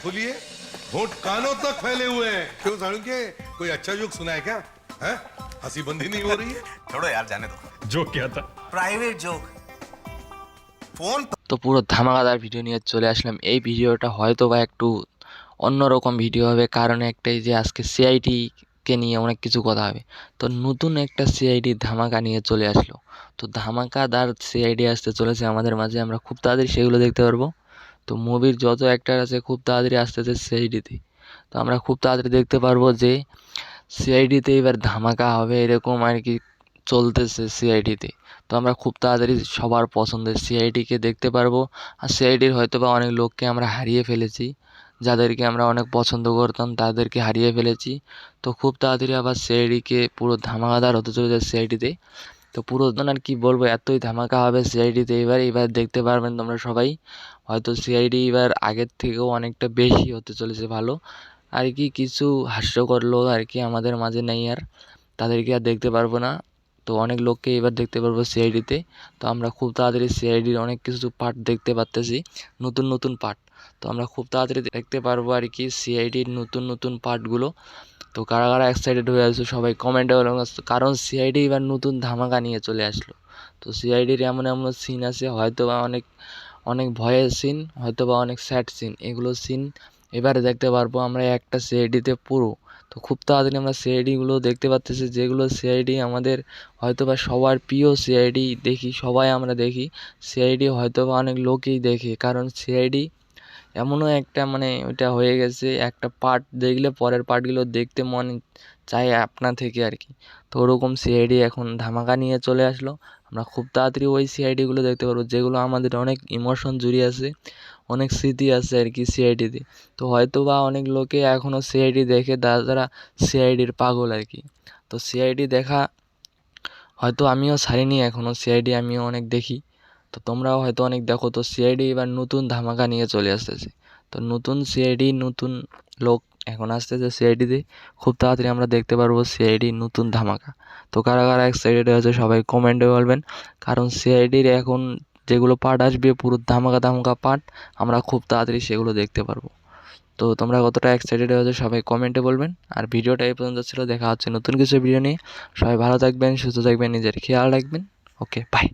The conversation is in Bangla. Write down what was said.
बोलिए होंठ कानों तक फैले हुए हैं। क्यों साड़ू के कोई अच्छा जोक सुना है क्या? है हंसी बंदी नहीं हो रही है। छोड़ो यार, जाने दो। जो क्या था? Private joke. ফোন তো পুরো ধামাকাদার ভিডিও নিয়ে চলে আসলাম। এই ভিডিওটা হয়তো বা একটু অন্যরকম ভিডিও হবে, কারণ একটাই যে আজকে সিআইডিকে নিয়ে অনেক কিছু কথা হবে। তো নতুন একটা সিআইডি ধামাকা নিয়ে চলে আসলো। তো ধামাকাদার সিআইডি আসতে চলেছে আমাদের মাঝে, আমরা খুব তাড়াতাড়ি সেগুলো দেখতে পারবো। তো মুভির যত অ্যাক্টার আছে খুব তাড়াতাড়ি আসতেছে সিআইডিতে। তো আমরা খুব তাড়াতাড়ি দেখতে পারবো যে সিআইডিতে এবার ধামাকা হবে, এরকম আর কি চলতেছে সিআইডিতে। তো আমরা খুব তাড়াতাড়ি সবার পছন্দের সিআইডিকে দেখতে পারবো। আর সিআইডির হয়তো বা অনেক লোককে আমরা হারিয়ে ফেলেছি, যাদেরকে আমরা অনেক পছন্দ করতাম তাদেরকে হারিয়ে ফেলেছি। তো খুব তাড়াতাড়ি আবার সিআইডিকে পুরো ধামাকাদার হতে চলেছে সিআইডিতে। তো পুরো আর কি বলবো, এতই ধামাকা হবে সিআইডিতে এবার দেখতে পারবেন তোমরা সবাই। হয়তো সিআইডি এবার আগের থেকেও অনেকটা বেশি হতে চলেছে ভালো। আর কি কিছু হাস্যকর লোক আর কি আমাদের মাঝে নেই আর, তাদেরকে আর দেখতে পারবো না। তো অনেক লোককে এবার দেখতে পারবো সিআইডিতে। তো আমরা খুব তাড়াতাড়ি সিআইডির অনেক কিছু পার্ট দেখতে পারতেছি, নতুন নতুন পার্ট। তো আমরা খুব তাড়াতাড়ি দেখতে পারবো আর কি সিআইডির নতুন নতুন পার্টগুলো। তো কারা কারা এক্সাইটেড হয়ে আছো সবাই কমেন্টে বলো, কারণ সিআইডি এবার নতুন ধামাকা নিয়ে চলে আসলো। তো সিআইডির এমন এমন সিন আছে, হয়তো বা অনেক অনেক ভয়ের সিন, হয়তো বা অনেক স্যাড সিন, এগুলো সিন এবারে দেখতে পারবো আমরা একটা সিআইডিতে পুরো। তো খুব তাড়াতাড়ি আমরা সিআইডিগুলো দেখতে পাচ্তেছি, যেগুলো সিআইডি আমাদের হয়তো বা সবার প্রিয় সিআইডি দেখি, সবাই আমরা দেখি সিআইডি, হয়তো বা অনেক লোকই দেখে, কারণ সিআইডি এমনও একটা মানে ওইটা হয়ে গেছে, একটা পার্ট দেখলে পরের পার্টগুলো দেখতে মন চায় আপনা থেকে আর কি। তো ওরকম সিআইডি এখন ধামাকা নিয়ে চলে আসলো। আমরা খুব তাড়াতাড়ি ওই সিআইডিগুলো দেখতে পারবো, যেগুলো আমাদের অনেক ইমোশন জুড়ে আছে, অনেক স্মৃতি আছে আর কি সিআইডিতে। তো হয়তো বা অনেক লোকে এখনও সিআইডি দেখে, যারা সিআইডির পাগল আর কি। তো সিআইডি দেখা হয়তো আমিও ছাড়িনি এখনও, সিআইডি আমিও অনেক দেখি। তো তোমরাও হয়তো অনেক দেখো। তো সিআইডি এবার নতুন ধামাকা নিয়ে চলে আসতেছে। তো নতুন সিআইডি, নতুন লোক এখন আসতেছে সিআইডিতে। খুব তাড়াতাড়ি আমরা দেখতে পারবো সিআইডি নতুন ধামাকা। তো কারা কারা এক্সাইটেড হয়েছে সবাই কমেন্টে বলবেন, কারণ সিআইডির এখন যেগুলো পার্ট আসবে পুরো ধামাকা ধামাকা পার্ট, আমরা খুব তাড়াতাড়ি সেগুলো দেখতে পারবো। তো তোমরা কতটা এক্সাইটেড হয়েছো সবাই কমেন্টে বলবেন। আর ভিডিওটা এই পর্যন্ত ছিল, দেখা হচ্ছে নতুন কিছু ভিডিও নিয়ে। সবাই ভালো থাকবেন, সুস্থ থাকবেন, নিজের খেয়াল রাখবেন। ওকে, বাই।